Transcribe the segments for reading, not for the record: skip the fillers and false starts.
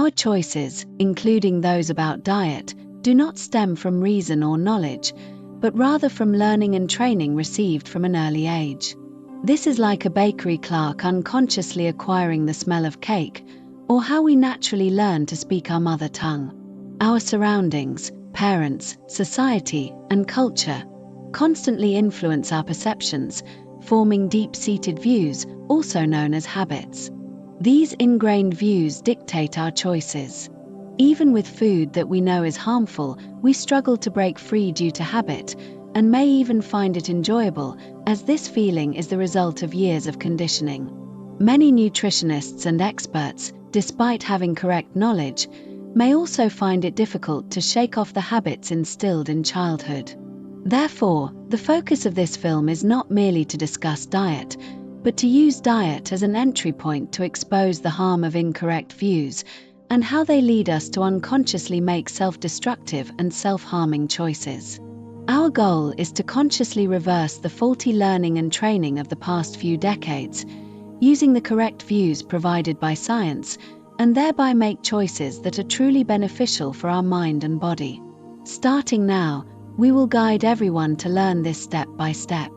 Our choices, including those about diet, do not stem from reason or knowledge, but rather from learning and training received from an early age. This is like a bakery clerk unconsciously acquiring the smell of cake, or how we naturally learn to speak our mother tongue. Our surroundings, parents, society, and culture constantly influence our perceptions, forming deep-seated views, also known as habits. These ingrained views dictate our choices. Even with food that we know is harmful, we struggle to break free due to habit, and may even find it enjoyable, as this feeling is the result of years of conditioning. Many nutritionists and experts, despite having correct knowledge, may also find it difficult to shake off the habits instilled in childhood. Therefore, the focus of this film is not merely to discuss diet, but to use diet as an entry point to expose the harm of incorrect views and how they lead us to unconsciously make self-destructive and self-harming choices. Our goal is to consciously reverse the faulty learning and training of the past few decades, using the correct views provided by science, and thereby make choices that are truly beneficial for our mind and body. Starting now, we will guide everyone to learn this step by step.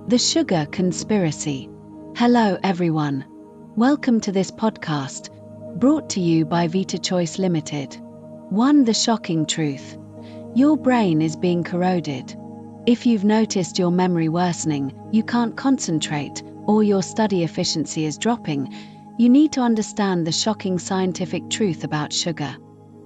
The Sugar Conspiracy. Hello everyone. Welcome to this podcast, brought to you by Vita Choice Limited. 1. The shocking truth. Your brain is being corroded. If you've noticed your memory worsening, you can't concentrate, or your study efficiency is dropping, you need to understand the shocking scientific truth about sugar.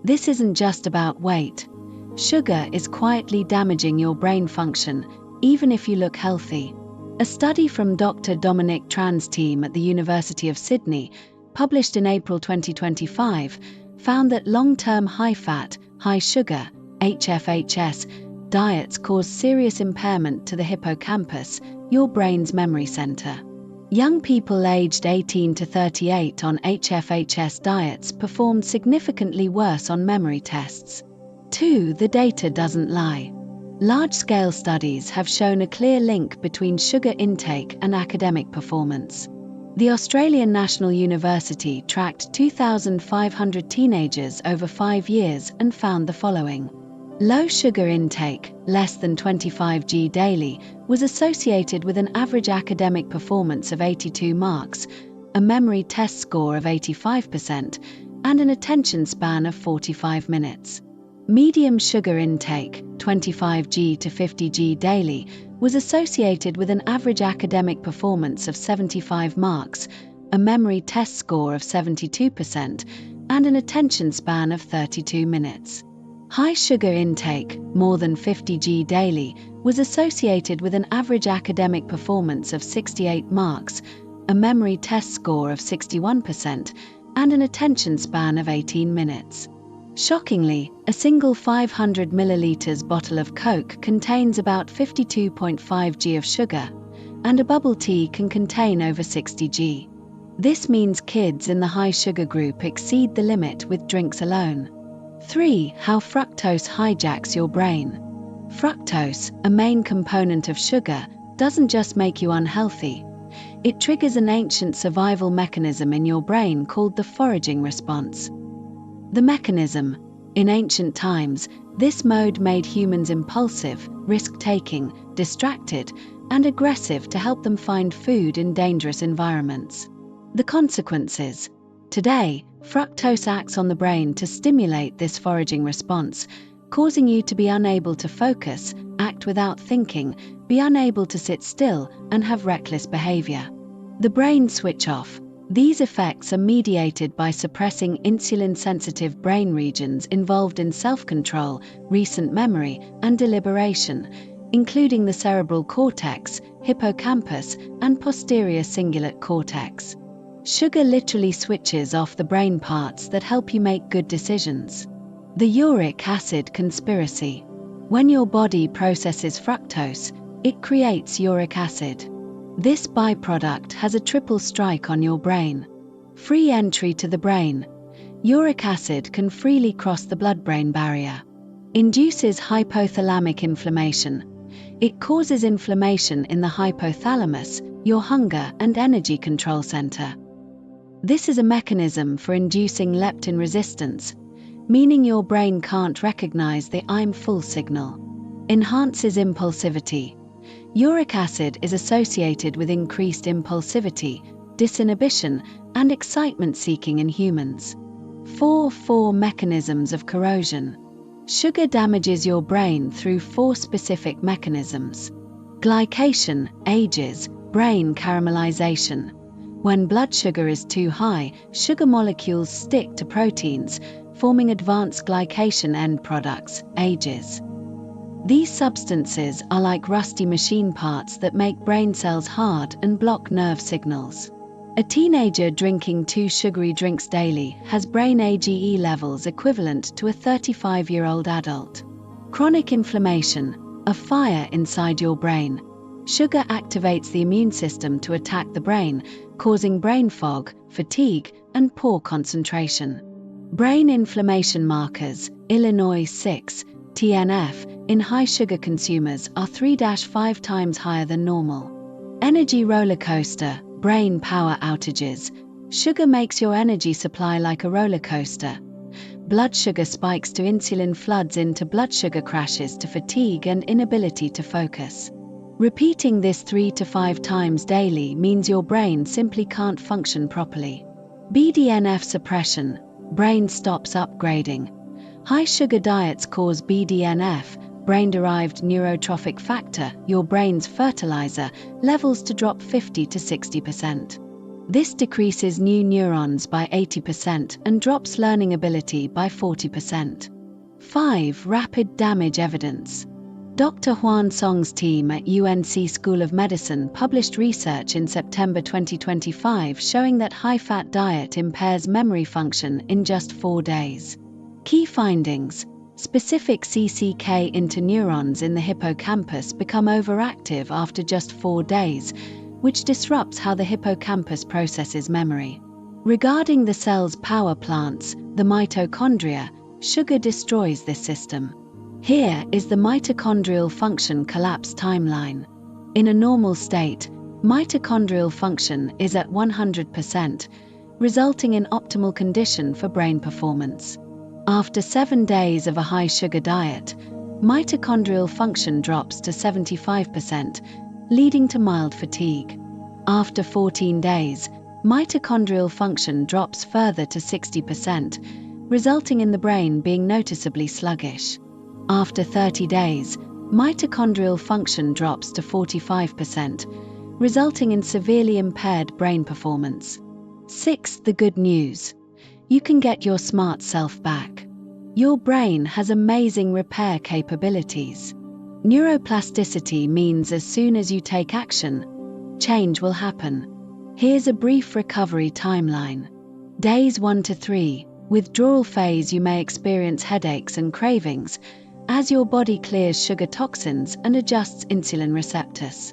This isn't just about weight. Sugar is quietly damaging your brain function, even if you look healthy. A study from Dr. Dominic Tran's team at the University of Sydney, published in April 2025, found that long-term high-fat, high-sugar, HFHS, diets cause serious impairment to the hippocampus, your brain's memory center. Young people aged 18 to 38 on HFHS diets performed significantly worse on memory tests. 2. The data doesn't lie. Large-scale studies have shown a clear link between sugar intake and academic performance. The Australian National University tracked 2,500 teenagers over 5 years and found the following. Low sugar intake, less than 25 g daily, was associated with an average academic performance of 82 marks, a memory test score of 85%, and an attention span of 45 minutes. Medium sugar intake, 25 g to 50 g daily, was associated with an average academic performance of 75 marks, a memory test score of 72%, and an attention span of 32 minutes. High sugar intake, more than 50 g daily, was associated with an average academic performance of 68 marks, a memory test score of 61%, and an attention span of 18 minutes. Shockingly, a single 500 milliliters bottle of Coke contains about 52.5 g of sugar, and a bubble tea can contain over 60 g. This means kids in the high sugar group exceed the limit with drinks alone. 3. How fructose hijacks your brain. Fructose, a main component of sugar, doesn't just make you unhealthy. It triggers an ancient survival mechanism in your brain called the foraging response. The mechanism. In ancient times, this mode made humans impulsive, risk-taking, distracted, and aggressive to help them find food in dangerous environments. The consequences. Today, fructose acts on the brain to stimulate this foraging response, causing you to be unable to focus, act without thinking, be unable to sit still, and have reckless behavior. The brain switch off. These effects are mediated by suppressing insulin-sensitive brain regions involved in self-control, recent memory, and deliberation, including the cerebral cortex, hippocampus, and posterior cingulate cortex. Sugar literally switches off the brain parts that help you make good decisions. The uric acid conspiracy. When your body processes fructose, it creates uric acid. This byproduct has a triple strike on your brain. Free entry to the brain. Uric acid can freely cross the blood-brain barrier. Induces hypothalamic inflammation. It causes inflammation in the hypothalamus, your hunger and energy control center. This is a mechanism for inducing leptin resistance, meaning your brain can't recognize the "I'm full" signal. Enhances impulsivity. Uric acid is associated with increased impulsivity, disinhibition, and excitement-seeking in humans. 4 mechanisms of corrosion. Sugar damages your brain through 4 specific mechanisms. Glycation ages brain caramelization. When blood sugar is too high, sugar molecules stick to proteins, forming advanced glycation end products, ages. These substances are like rusty machine parts that make brain cells hard and block nerve signals. A teenager drinking 2 sugary drinks daily has brain AGE levels equivalent to a 35-year-old adult. Chronic inflammation, a fire inside your brain. Sugar activates the immune system to attack the brain, causing brain fog, fatigue, and poor concentration. Brain inflammation markers, Illinois 6, TNF, in high sugar consumers are 3-5 times higher than normal. Energy roller coaster, brain power outages. Sugar makes your energy supply like a roller coaster. Blood sugar spikes to insulin floods into blood sugar crashes to fatigue and inability to focus. Repeating this 3 to 5 times daily means your brain simply can't function properly. BDNF suppression, brain stops upgrading. High sugar diets cause BDNF, brain-derived neurotrophic factor, your brain's fertilizer, levels to drop 50 to 60%. This decreases new neurons by 80% and drops learning ability by 40%. 5. Rapid damage evidence. Dr. Huan Song's team at UNC School of Medicine published research in September 2025 showing that high-fat diet impairs memory function in just 4 days. Key findings. Specific CCK interneurons in the hippocampus become overactive after just 4 days, which disrupts how the hippocampus processes memory. Regarding the cell's power plants, the mitochondria, sugar destroys this system. Here is the mitochondrial function collapse timeline. In a normal state, mitochondrial function is at 100%, resulting in optimal condition for brain performance. After 7 days of a high sugar diet, mitochondrial function drops to 75%, leading to mild fatigue. After 14 days, mitochondrial function drops further to 60%, resulting in the brain being noticeably sluggish. After 30 days, mitochondrial function drops to 45%, resulting in severely impaired brain performance. 6. The good news. You can get your smart self back. Your brain has amazing repair capabilities. Neuroplasticity means as soon as you take action, change will happen. Here's a brief recovery timeline. Days 1 to 3. Withdrawal phase. You may experience headaches and cravings as your body clears sugar toxins and adjusts insulin receptors.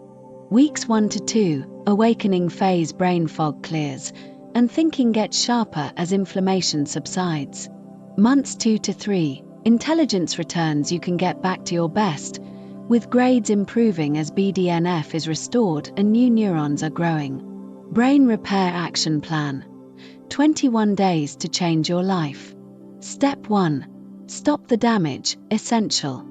Weeks 1 to 2. Awakening phase. Brain fog clears and thinking gets sharper as inflammation subsides. Months 2 to 3. Intelligence returns. You can get back to your best, with grades improving as BDNF is restored and new neurons are growing. Brain repair action plan. 21 days to change your life. Step 1. Stop the damage, essential.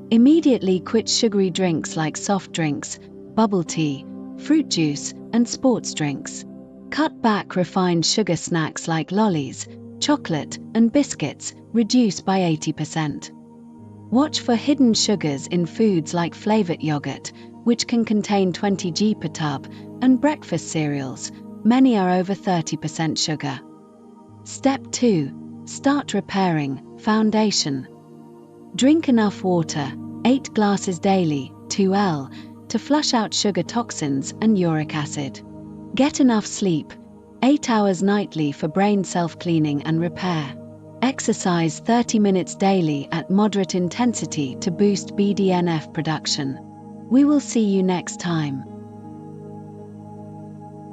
Immediately quit sugary drinks like soft drinks, bubble tea, fruit juice, and sports drinks. Cut back refined sugar snacks like lollies, chocolate, and biscuits, reduce by 80%. Watch for hidden sugars in foods like flavored yogurt, which can contain 20 g per tub, and breakfast cereals, many are over 30% sugar. Step 2. Start repairing, foundation. Drink enough water, 8 glasses daily, 2L, to flush out sugar toxins and uric acid. Get enough sleep, 8 hours nightly for brain self-cleaning and repair. Exercise 30 minutes daily at moderate intensity to boost BDNF production. We will see you next time.